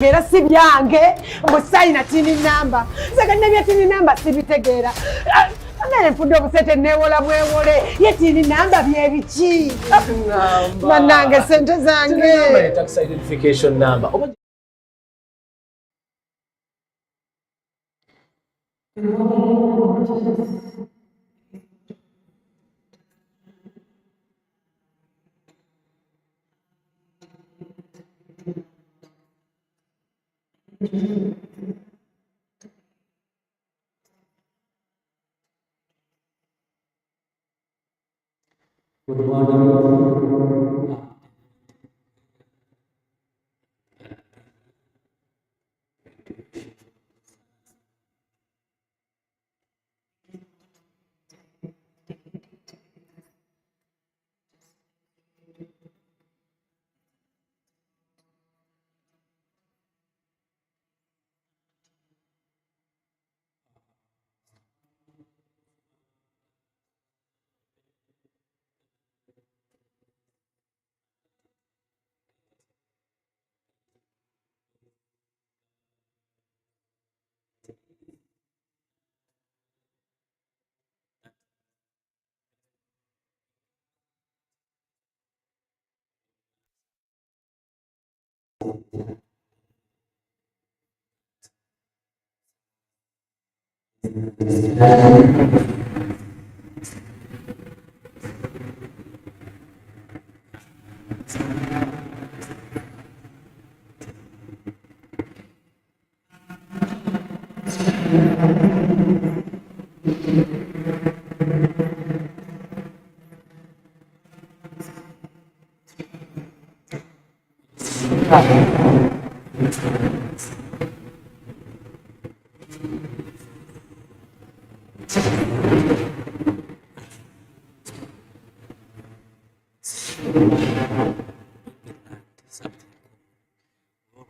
Era si byange mbusayina tini namba sakanabya tini namba sibitegeera amene mfudde obusete newola bwewole ye tini namba byebiki bannange sente zange tax identification number. Good morning.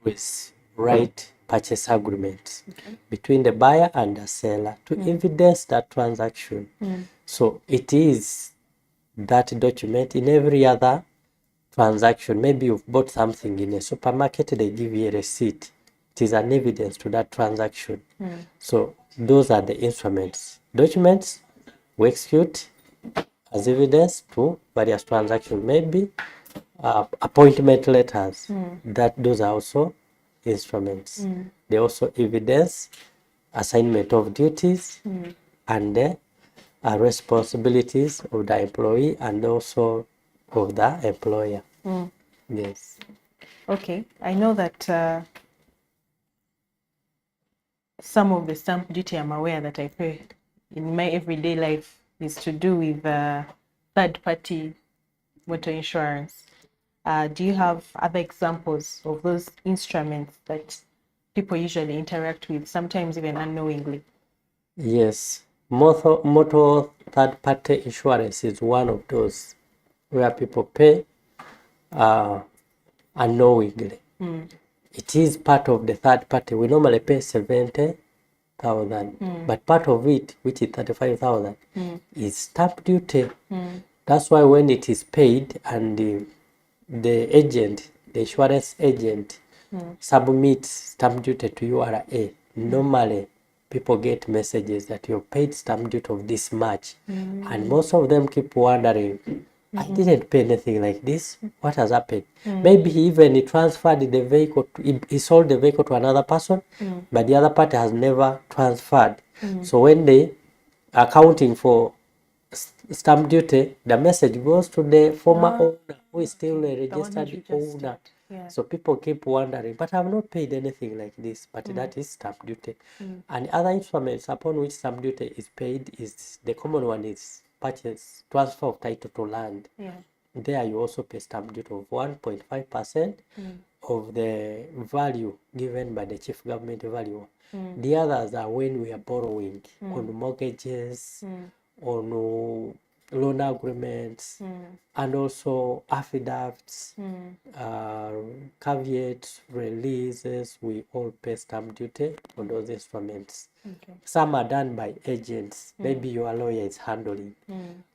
Always write purchase agreement between the buyer and the seller to evidence that transaction. So it is that document in every other transaction. Maybe you've bought something in a supermarket, they give you a receipt. It is an evidence to that transaction. So those are the instruments. Documents we execute as evidence to various transactions. Maybe appointment letters, that those are also instruments. They also evidence assignment of duties and the responsibilities of the employee and also of the employer. Yes. Okay, I know that some of the stamp duty I'm aware that I pay in my everyday life is to do with third-party motor insurance. Do you have other examples of those instruments that people usually interact with, sometimes even unknowingly? Yes. Motor third-party insurance is one of those where people pay unknowingly. It is part of the third party. We normally pay 70,000, but part of it, which is 35,000, is stamp duty. That's why when it is paid and the agent, the insurance agent, submits stamp duty to URA, normally people get messages that you've paid stamp duty of this much, and most of them keep wondering, I didn't pay anything like this. What has happened? Maybe he transferred the vehicle, he sold the vehicle to another person, but the other party has never transferred. So when they are accounting for stamp duty, the message goes to the former owner, who is still a registered owner. Yeah. So people keep wondering, but I've not paid anything like this, but that is stamp duty. And other instruments upon which stamp duty is paid is, the common one is purchase, transfer of title to land. Yeah. There you also pay stamp duty of 1.5% of the value given by the chief government valuer. The others are when we are borrowing on mortgages, on loan agreements, and also affidavits, caveats, releases. We all pay stamp duty on those instruments. Okay. Some are done by agents. Maybe your lawyer is handling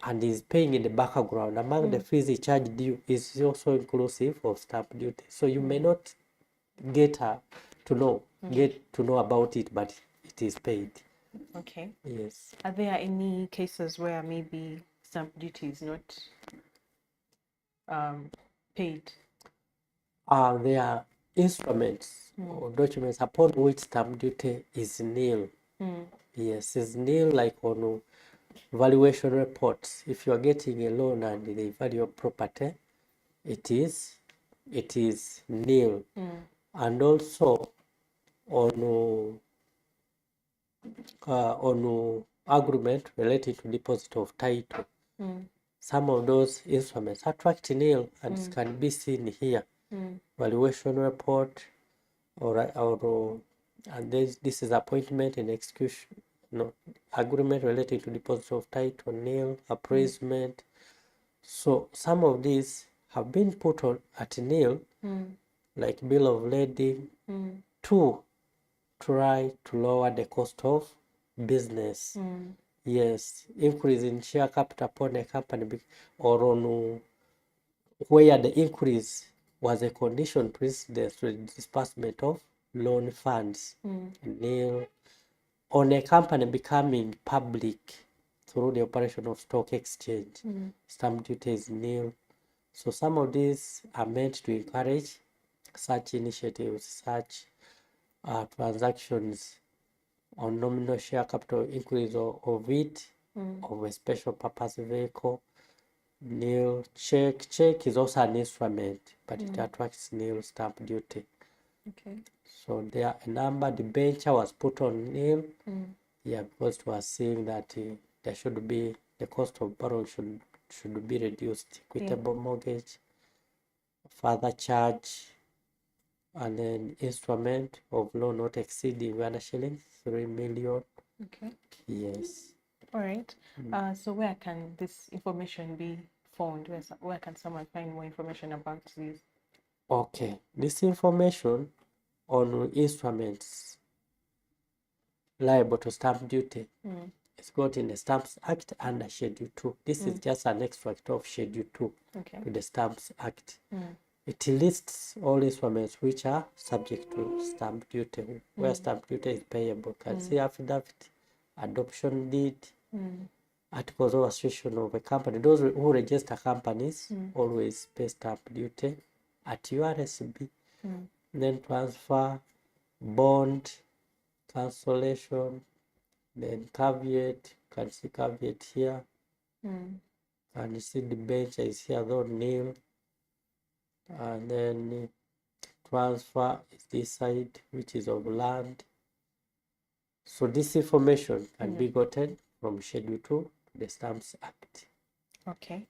and is paying in the background. Among the fees he charged you is also inclusive of stamp duty. So you may not get to know, get to know about it, but it is paid. Okay. Yes. Are there any cases where maybe stamp duty is not paid? There are instruments or documents upon which stamp duty is nil. Yes, it's nil, like on valuation reports. If you are getting a loan and they value your property, it is nil. And also on agreement related to deposit of title. Some of those instruments attract nil, and it can be seen here. Valuation report, and this is appointment and execution. No, agreement related to deposit of title, nil, appraisement. So some of these have been put on at nil, like bill of lading, to try to lower the cost of business. Yes, increase in share capital upon a company, or on where the increase was a condition precedent to the disbursement of loan funds. Nil. On a company becoming public through the operation of stock exchange, stamp duty is nil. So some of these are meant to encourage such initiatives, such transactions on nominal share capital increase of it, of a special purpose vehicle. Nil. Check is also an instrument, but it attracts nil stamp duty. Okay. So there are a number. The debenture was put on nil, yeah, because it was saying that there should be, the cost of borrowing should be reduced. Equitable mortgage, further charge, and then instrument of loan not exceeding 1 shilling, 3 million. Okay. Yes. All right. So where can this information be found? Where can someone find more information about these? Okay. This information on instruments liable to stamp duty is got in the Stamps Act under Schedule 2. This is just an extract of Schedule 2 to the Stamps Act. It lists all instruments which are subject to stamp duty, where stamp duty is payable. You can see affidavit, adoption deed, articles of association of a company. Those who register companies always pay stamp duty at URSB. Then transfer, bond, cancellation, then caveat. You can see caveat here. And you see the bench is here, though nil. And then transfer is this side, which is of land. So this information can be gotten from Schedule 2 to the Stamps Act. Okay.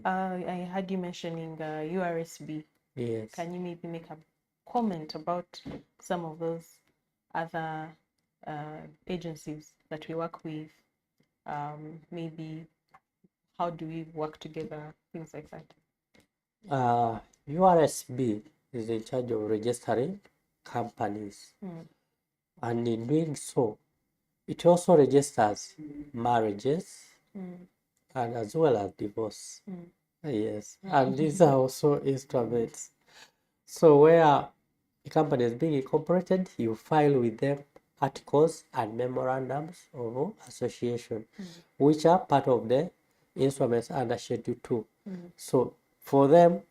I heard you mentioning URSB. Yes. Can you maybe make a comment about some of those other agencies that we work with? Maybe how do we work together? Things like that. URSB is in charge of registering companies. And in doing so, it also registers marriages and as well as divorce. Yes. And these are also instruments. So where a company is being incorporated, you file with them articles and memorandums of association, which are part of the instruments under Schedule 2. So for them,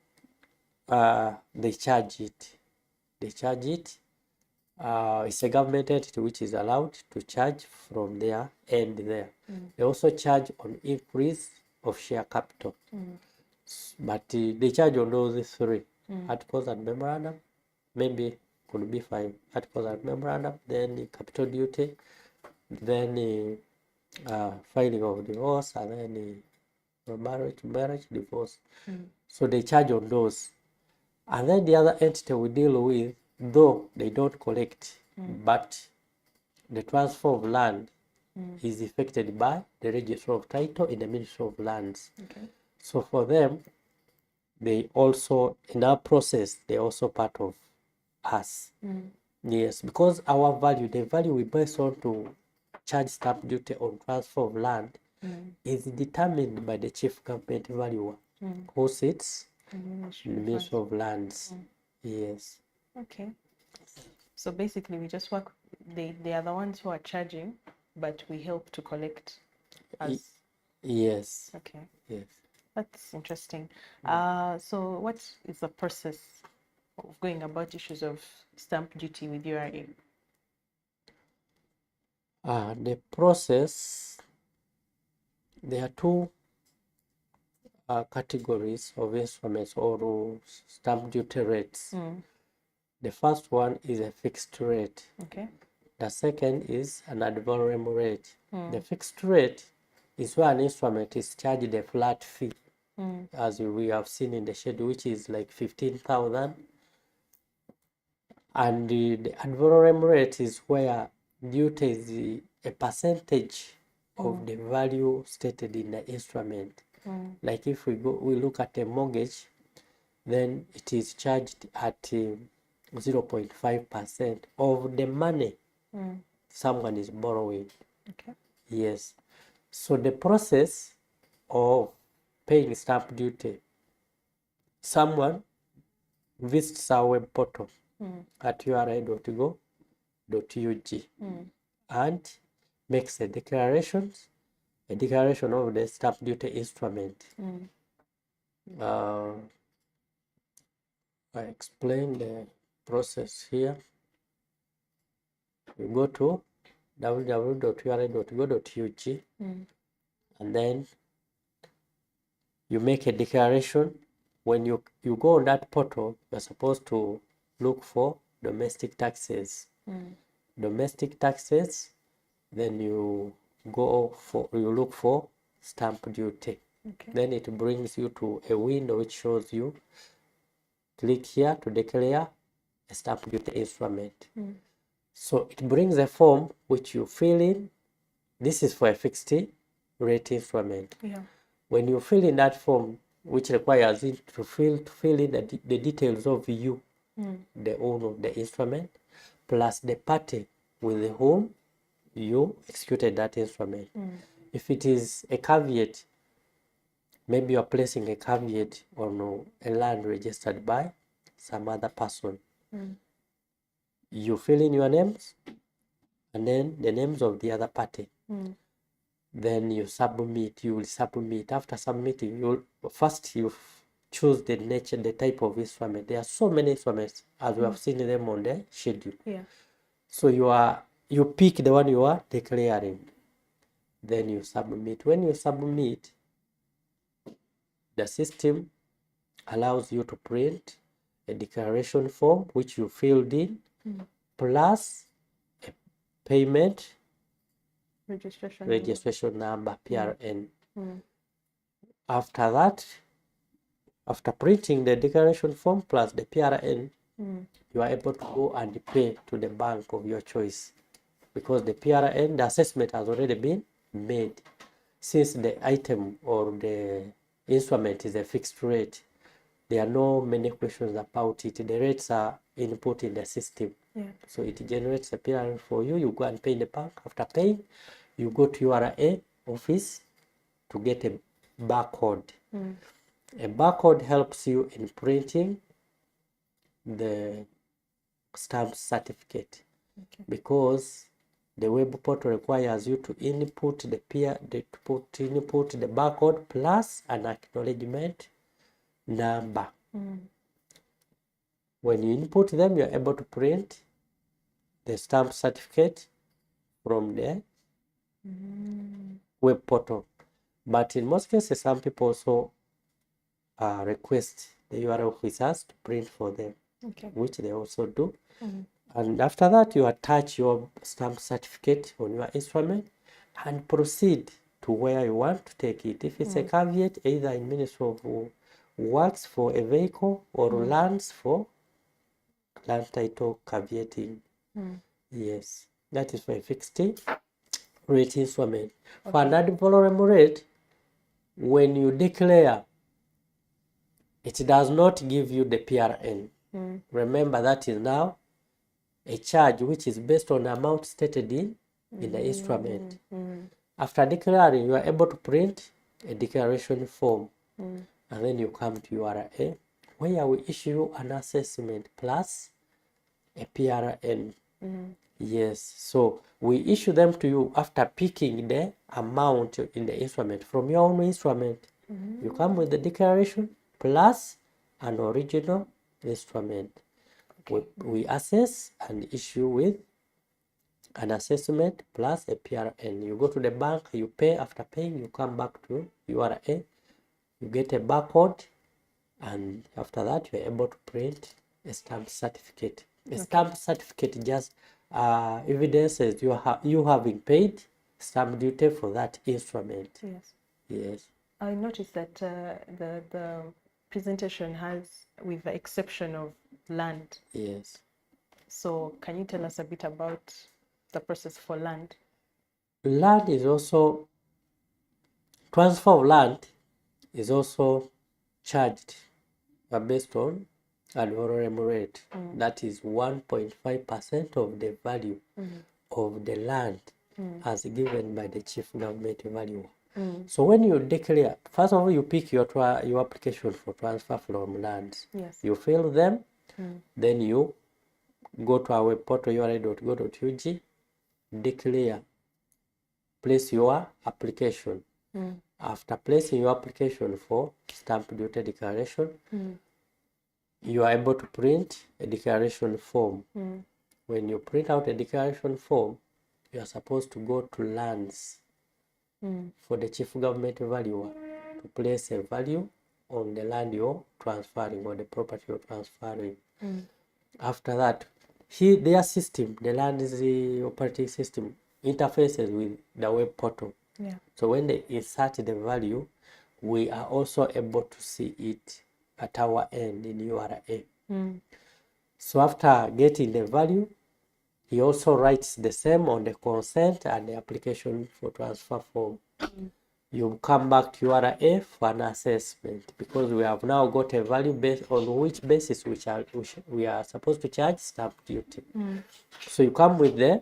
they charge it. It's a government entity which is allowed to charge from their end there. They also charge on increase of share capital. But they charge on those three, articles and memorandum, maybe could be 5 articles and memorandum, then capital duty, then filing of divorce, and then marriage, divorce. So they charge on those. And then the other entity we deal with, though they don't collect, but the transfer of land is effected by the Registrar of Title in the Ministry of Lands. Okay. So for them, they also, in our process, they're also part of us. Yes, because our value, the value we base on to charge stamp duty on transfer of land is determined by the chief government valuer who sits in the Ministry of Lands. Yes. Okay. So basically, we just work. They are the ones who are charging, but we help to collect. As Yes. okay, Yes. that's interesting. So what is the process of going about issues of stamp duty with URA? The process, there are two categories of instruments or stamp duty rates. The first one is a fixed rate. Okay. The second is an ad valorem rate. The fixed rate is where an instrument is charged a flat fee, as we have seen in the schedule, which is like 15,000. And the ad valorem rate is where duty is a percentage of the value stated in the instrument. Like if we look at a mortgage, then it is charged at 0.5% of the money someone is borrowing. Okay. Yes. So the process of paying stamp duty, someone visits our web portal at ura.go.ug and makes a declaration of the stamp duty instrument. I explain the process here. You go to www.ura.go.ug and then you make a declaration. When you go on that portal, you're supposed to look for domestic taxes. Domestic taxes, then you look for stamp duty. Okay. Then it brings you to a window which shows you click here to declare a stamp duty instrument. So it brings a form which you fill in. This is for a fixed rate instrument. Yeah. When you fill in that form, which requires it to fill in the details of you, the owner of the instrument, plus the party with whom you executed that instrument. If it is a caveat, maybe you are placing a caveat on a land registered by some other person. You fill in your names and then the names of the other party. Then you submit. You will submit. After submitting, you choose the nature, the type of instrument. There are so many instruments, as we have seen them on the schedule. Yeah. So you pick the one you are declaring. Then you submit. When you submit, the system allows you to print a declaration form which you filled in, plus a payment registration number, PRN. After that, after printing the declaration form plus the PRN, you are able to go and pay to the bank of your choice, because the PRN, the assessment has already been made. Since the item or the instrument is a fixed rate, there are no many questions about it. The rates are input in the system. Yeah. So it generates a PRN for you. You go and pay in the bank. After paying, you go to URA office to get a barcode. A barcode helps you in printing the stamp certificate, because the web portal requires you to input the barcode plus an acknowledgement number. When you input them, you're able to print the stamp certificate from the web portal. But in most cases, some people also request the URL officers to print for them, which they also do. And after that, you attach your stamp certificate on your instrument and proceed to where you want to take it. If it's a caveat, either in Ministry of Works for a vehicle or lands for land title caveating. Yes, that is for a fixed rate instrument. For an ad valorem rate, when you declare, it does not give you the PRN. Remember, that is now a charge which is based on the amount stated in the instrument. After declaring, you are able to print a declaration form, and then you come to URA, where we issue an assessment plus a PRN. Yes, so we issue them to you after picking the amount in the instrument from your own instrument. You come with the declaration plus an original instrument. We assess and issue with an assessment plus a PRN. You go to the bank, you pay. After paying, you come back to URA, you get a barcode, and after that, you're able to print a stamp certificate. A stamp certificate just evidences you having paid stamp duty for that instrument. Yes. Yes. I noticed that the presentation has, with the exception of land. Yes. So can you tell us a bit about the process for land? Land is also, transfer of land is also charged based on an honorable rate. That is 1.5% of the value of the land as given by the chief government valuer. So when you declare, first of all, you pick your application for transfer from lands. Yes. You fill them, then you go to our web portal ura.go.ug, declare, place your application. After placing your application for stamp duty declaration, you are able to print a declaration form. When you print out a declaration form, you are supposed to go to lands for the chief government valuer to place a value on the land you're transferring or the property you're transferring. After that, their system, the land's operating system, interfaces with the web portal. Yeah. So when they insert the value, we are also able to see it at our end in URA. So after getting the value, he also writes the same on the consent and the application for transfer form. You come back to URA for an assessment, because we have now got a value based on which basis we are supposed to charge stamp duty. So you come with the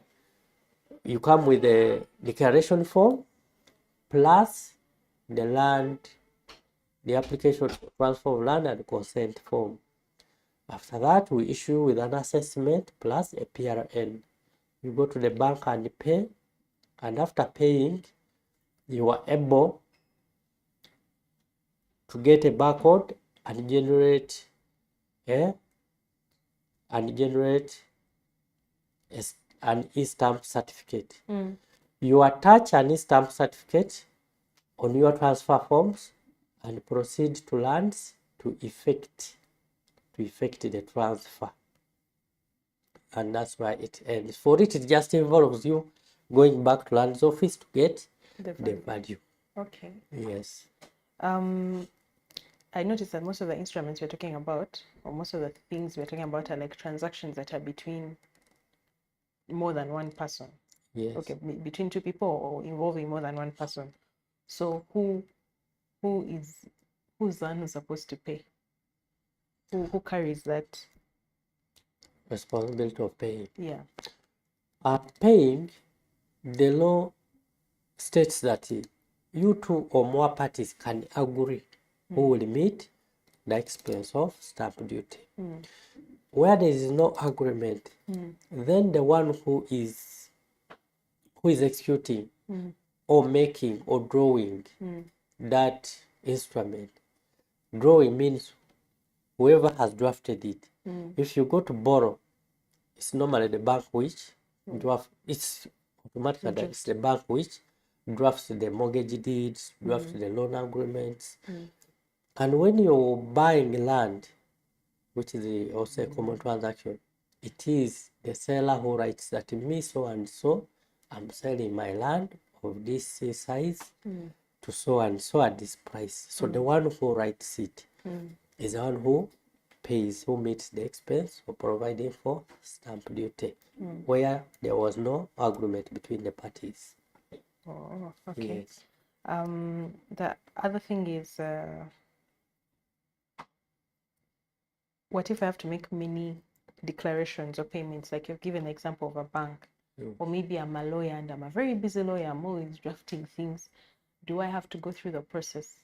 declaration form plus the land, the application for transfer of land and consent form. After that, we issue with an assessment plus a PRN. You go to the bank and pay, and after paying, you are able to get a barcode and generate an e-stamp certificate. You attach an e-stamp certificate on your transfer forms and proceed to lands to effect the transfer. And that's why it ends. For it just involves you going back to land's office to get the value. Okay. Yes. I noticed that most of the instruments we're talking about, or most of the things we're talking about, are like transactions that are between more than one person. Yes. Okay, between two people or involving more than one person. So who's the one who's supposed to pay? Who carries that Responsibility of paying. Yeah. Paying, the law states that you two or more parties can agree who will meet the expense of stamp duty. Where there is no agreement, then the one who is executing or making or drawing that instrument. Drawing means whoever has drafted it. If you go to borrow, it's normally the bank which it's automatically that it's the bank which drafts the mortgage deeds, drafts the loan agreements. And when you're buying land, which is also a common transaction, it is the seller who writes that me so and so, I'm selling my land of this size to so and so at this price. So the one who writes it is the one who pays, who meets the expense of providing for stamp duty, where there was no agreement between the parties. Oh, okay. Yes. The other thing is, what if I have to make many declarations or payments? Like you've given the example of a bank, or maybe I'm a lawyer and I'm a very busy lawyer, I'm always drafting things. Do I have to go through the process?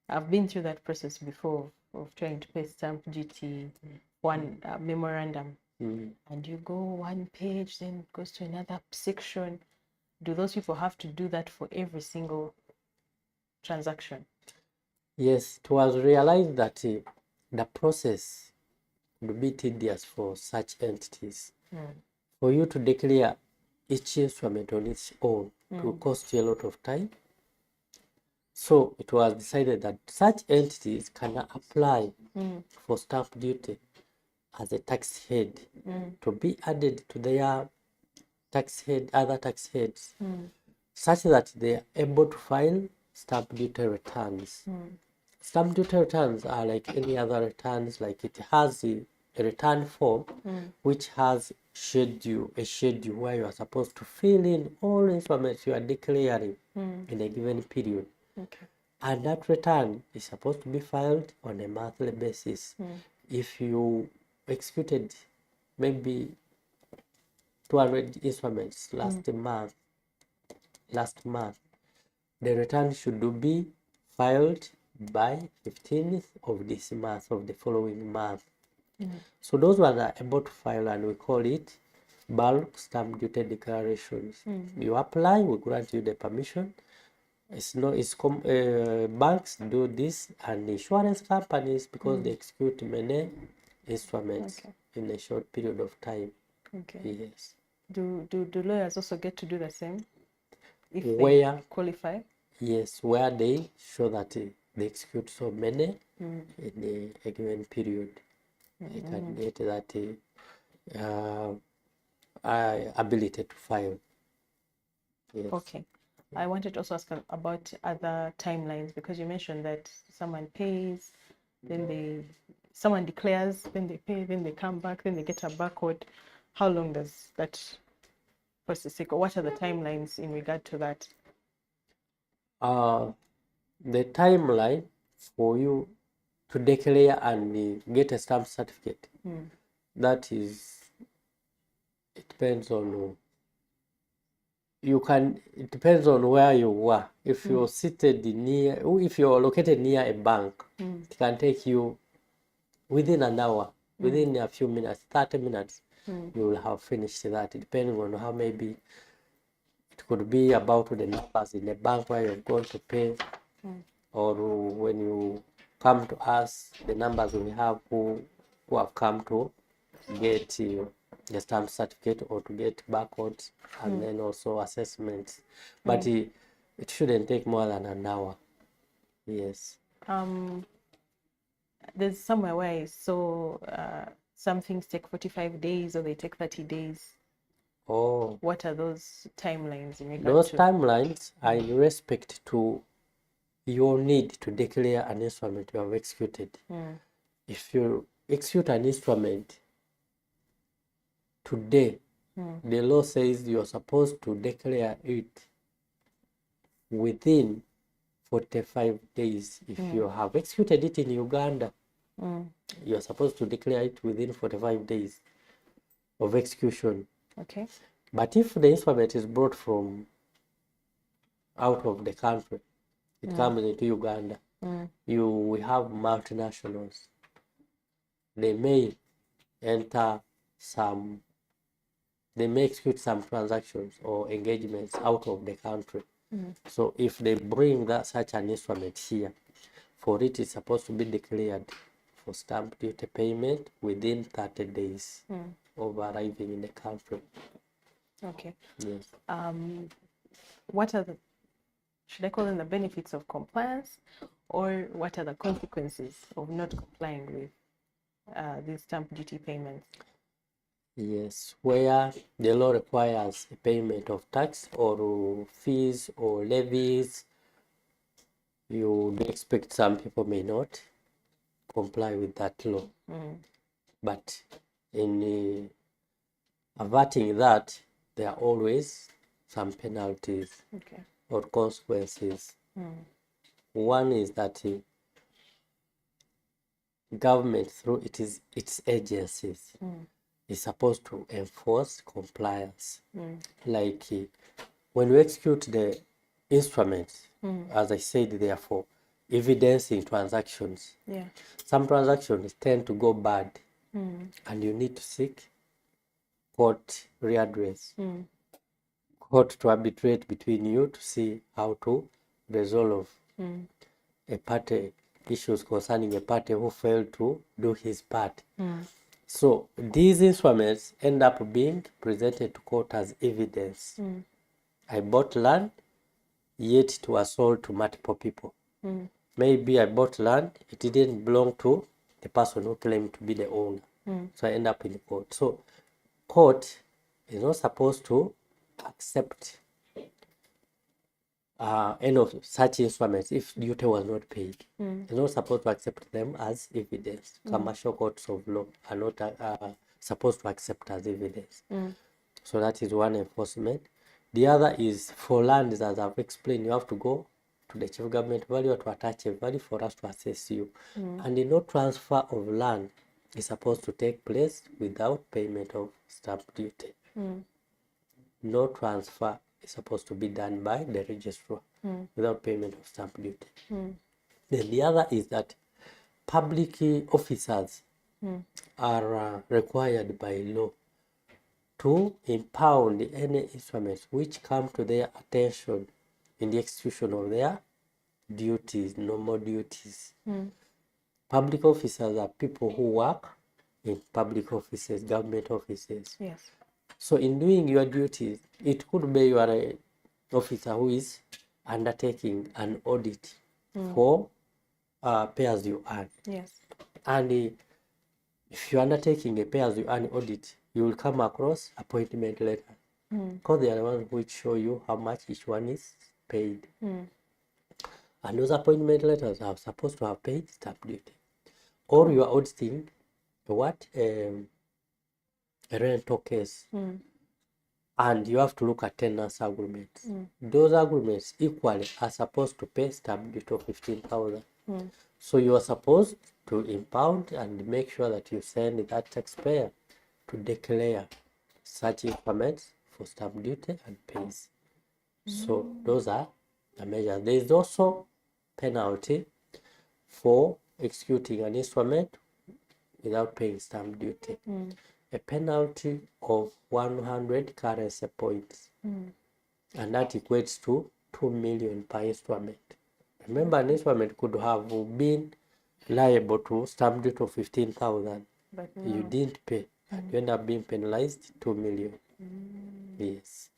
I've been through that process before of trying to pay stamp duty, one memorandum. and you go one page, then it goes to another section. Do those people have to do that for every single transaction? Yes, it was realized that the process would be tedious for such entities. For you to declare each instrument on its own, it will cost you a lot of time. So it was decided that such entities can apply for stamp duty as a tax head to be added to their other tax heads, such that they are able to file stamp duty returns. Stamp duty returns are like any other returns, like it has a return form which has a schedule where you are supposed to fill in all instruments you are declaring in a given period. Okay. And that return is supposed to be filed on a monthly basis. If you executed maybe 200 instruments last month, the return should be filed by 15th of this month, of the following month. So those ones are able to file, and we call it bulk stamp duty declarations. You apply, we grant you the permission. Banks do this, and insurance companies, because they execute many instruments in a short period of time. Okay. Yes. Do lawyers also get to do the same if Where they qualify? Yes, where they show that they execute so many in a given period, they can get that ability to file. Yes. Okay. I wanted to also ask about other timelines, because you mentioned that someone pays, then someone declares, then they pay, then they come back, then they get a barcode. How long does that process take, or what are the timelines in regard to that? The timeline for you to declare and get a stamp certificate, that is, it depends on it depends on where you were. If you're if you're located near a bank, it can take you within an hour, within a few minutes, 30 minutes, you will have finished that, depending on how maybe it could be about the numbers in the bank where you're going to pay, or when you come to us, the numbers we have who have come to get the stamp certificate or to get barcodes, and then also assessments. But it shouldn't take more than an hour. Yes. There's somewhere where I saw some things take 45 days or they take 30 days. Oh. What are those timelines in regard Those to? timelines are in respect to your need to declare an instrument you have executed. If you execute an instrument today, the law says you're supposed to declare it within 45 days. If you have executed it in Uganda, you're supposed to declare it within 45 days of execution. Okay. But if the instrument is brought from out of the country, it comes into Uganda, we have multinationals. They may execute some transactions or engagements out of the country. So if they bring such an instrument here, for it is supposed to be declared for stamp duty payment within 30 days of arriving in the country. Okay. Yes. What are should I call them the benefits of compliance, or what are the consequences of not complying with these stamp duty payments? Yes, where the law requires a payment of tax or fees or levies, you do expect some people may not comply with that law. But in averting that, there are always some penalties or consequences. One is that government, through its agencies, is supposed to enforce compliance. Like when we execute the instruments, as I said, therefore, evidencing transactions. Yeah. Some transactions tend to go bad, and you need to seek court readdress, court to arbitrate between you to see how to resolve a party issues concerning a party who failed to do his part. So these instruments end up being presented to court as evidence. I bought land, yet it was sold to multiple people. Maybe I bought land, it didn't belong to the person who claimed to be the owner. So I end up in court. So court is not supposed to accept any of such instruments if duty was not paid. It's not supposed to accept them as evidence. Commercial courts of law are not supposed to accept as evidence. So that is one enforcement. The other is for land, as I've explained, you have to go to the chief government value to attach a value for us to assess you. And the no transfer of land is supposed to take place without payment of stamp duty. No transfer is supposed to be done by the registrar without payment of stamp duty. Then the other is that public officers are required by law to impound any instruments which come to their attention in the execution of their duties, normal duties. Public officers are people who work in public offices, government offices. Yes. So in doing your duties, it could be you are an officer who is undertaking an audit for pay as you earn. Yes. And if you are undertaking a pay as you earn audit, you will come across appointment letters because they are the ones which show you how much each one is paid. And those appointment letters are supposed to have paid stamp duty. Or you are auditing a rental case, and you have to look at tenants agreements. Those agreements equally are supposed to pay stamp duty of 15,000. So you are supposed to impound and make sure that you send that taxpayer to declare such instruments for stamp duty and pays. So those are the measures. There is also penalty for executing an instrument without paying stamp duty. A penalty of 100 currency points, and that equates to 2 million per instrument. Remember, an instrument could have been liable to stamp duty of 15,000, But you didn't pay, and you end up being penalized 2 million. Yes.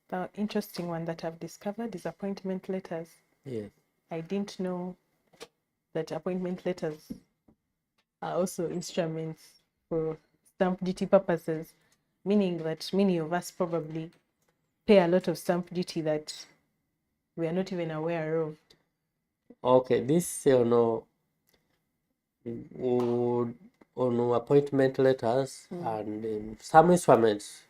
the interesting one that I've discovered is appointment letters. Yes. I didn't know that appointment letters are also instruments for stamp duty purposes, meaning that many of us probably pay a lot of stamp duty that we are not even aware of. Okay, this on appointment letters and some instruments,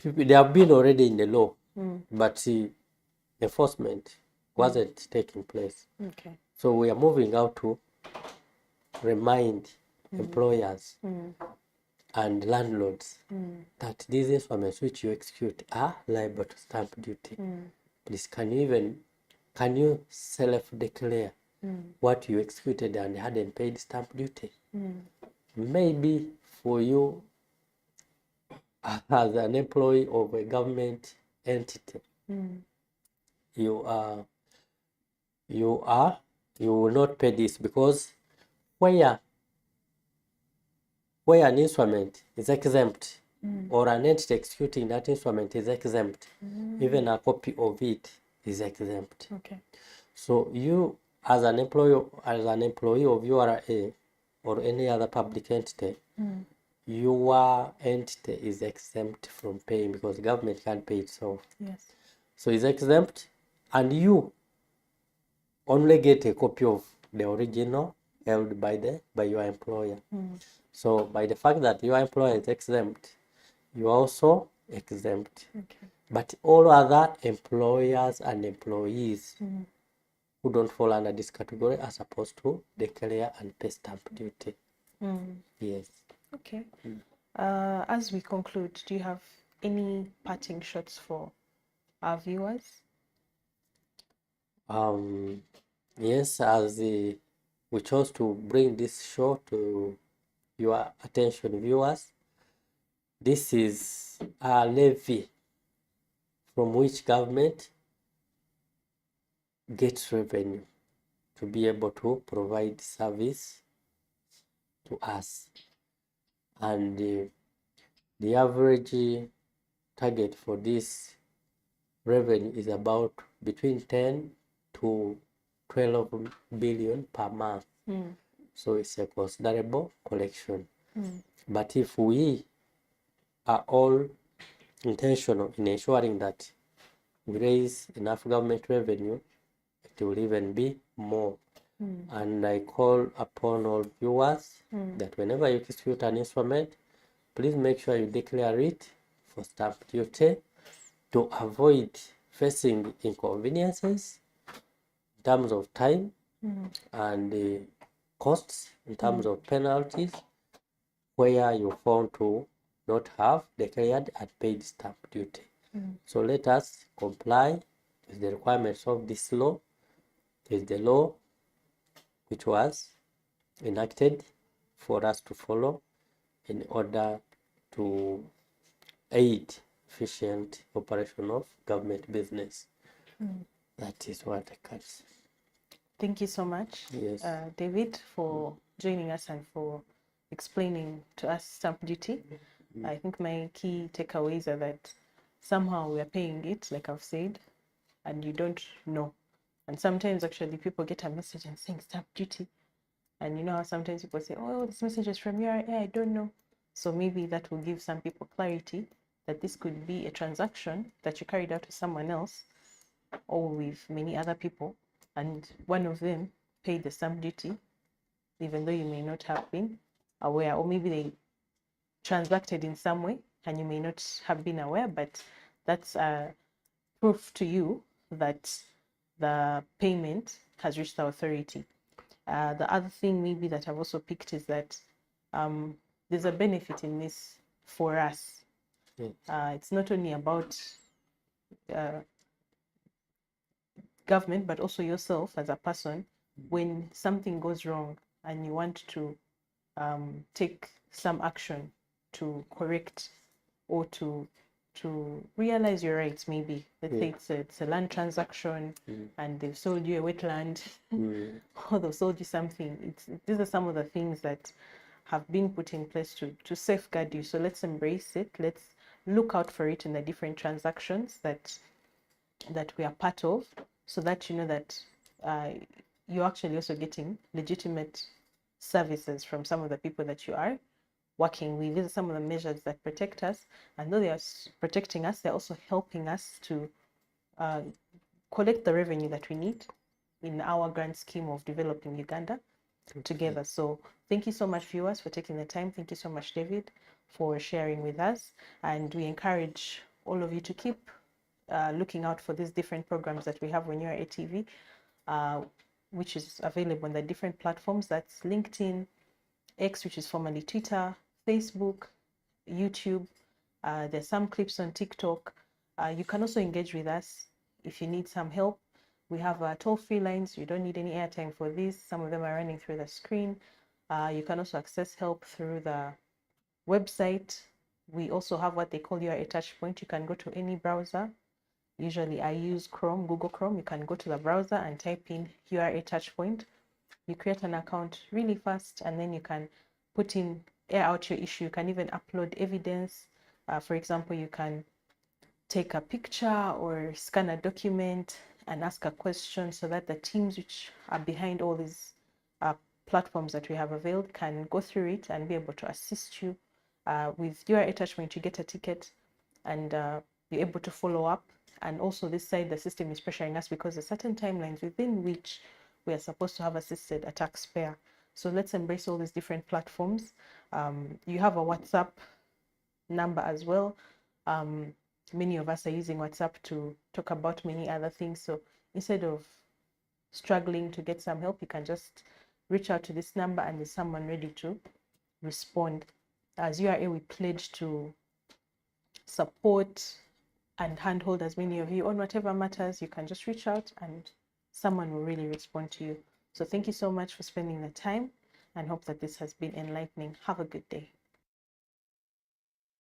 they have been already in the law, but enforcement wasn't taking place. Okay. So we are moving out to remind employers and landlords that these instruments which you execute are liable to stamp duty. Please, can you self-declare what you executed and hadn't paid stamp duty? Maybe for you as an employee of a government entity, you will not pay this, because where an instrument is exempt or an entity executing that instrument is exempt, even a copy of it is exempt. Okay. So you as an employee of URA or any other public entity, your entity is exempt from paying because the government can't pay itself. Yes. So it's exempt, and you only get a copy of the original held by your employer. So by the fact that your employer is exempt, you are also exempt. Okay. But all other employers and employees who don't fall under this category are supposed to declare and pay stamp duty. Yes. Okay. As we conclude, do you have any parting shots for our viewers? Yes, as we chose to bring this show to your attention, viewers. This is a levy from which government gets revenue to be able to provide service to us. And the average target for this revenue is about between 10 to 12 billion per month. So it's a considerable collection. But if we are all intentional in ensuring that we raise enough government revenue, it will even be more. And I call upon all viewers that whenever you distribute an instrument, please make sure you declare it for stamp duty to avoid facing inconveniences in terms of time and costs in terms of penalties where you found to not have declared and paid stamp duty. So let us comply with the requirements of this law. It is the law which was enacted for us to follow in order to aid efficient operation of government business. That is what I can say. Thank you so much, Yes. David, for joining us and for explaining to us stamp duty. I think my key takeaways are that somehow we are paying it, like I've said, and you don't know. And sometimes actually people get a message and saying stamp duty. And you know how sometimes people say, oh, this message is from URA, I don't know. So maybe that will give some people clarity that this could be a transaction that you carried out with someone else or with many other people, and one of them paid the stamp duty, even though you may not have been aware, or maybe they transacted in some way and you may not have been aware, but that's proof to you that the payment has reached the authority. The other thing maybe that I've also picked is that there's a benefit in this for us. It's not only about government, but also yourself as a person. When something goes wrong and you want to take some action to correct or to realize your rights, maybe let's say it's a land transaction and they've sold you a wetland or they've sold you something. These are some of the things that have been put in place to safeguard you. So let's embrace it. Let's look out for it in the different transactions that we are part of, so that you know that you're actually also getting legitimate services from some of the people that you are working with. These are some of the measures that protect us, and though they are protecting us, they're also helping us to collect the revenue that we need in our grand scheme of developing Uganda together. So thank you so much, viewers, for taking the time. Thank you so much, David, for sharing with us, and we encourage all of you to keep looking out for these different programs that we have on your ATV, which is available on the different platforms. That's LinkedIn, X, which is formerly Twitter, Facebook, YouTube. There's some clips on TikTok. You can also engage with us if you need some help. We have toll-free lines. You don't need any airtime for this. Some of them are running through the screen. You can also access help through the website. We also have what they call your touch point. You can go to any browser. Usually I use Chrome, Google Chrome. You can go to the browser and type in URA Touchpoint. You create an account really fast, and then you can put in, air out your issue. You can even upload evidence. For example, you can take a picture or scan a document and ask a question, so that the teams which are behind all these platforms that we have availed can go through it and be able to assist you. With your attachment, you get a ticket and you're able to follow up. And also this side, the system is pressuring us because there's certain timelines within which we are supposed to have assisted a taxpayer. So let's embrace all these different platforms. You have a WhatsApp number as well. Many of us are using WhatsApp to talk about many other things. So instead of struggling to get some help, you can just reach out to this number and there's someone ready to respond. As URA, we pledge to support and handhold as many of you on whatever matters. You can just reach out and someone will really respond to you. So thank you so much for spending the time. and hope that this has been enlightening. Have a good day.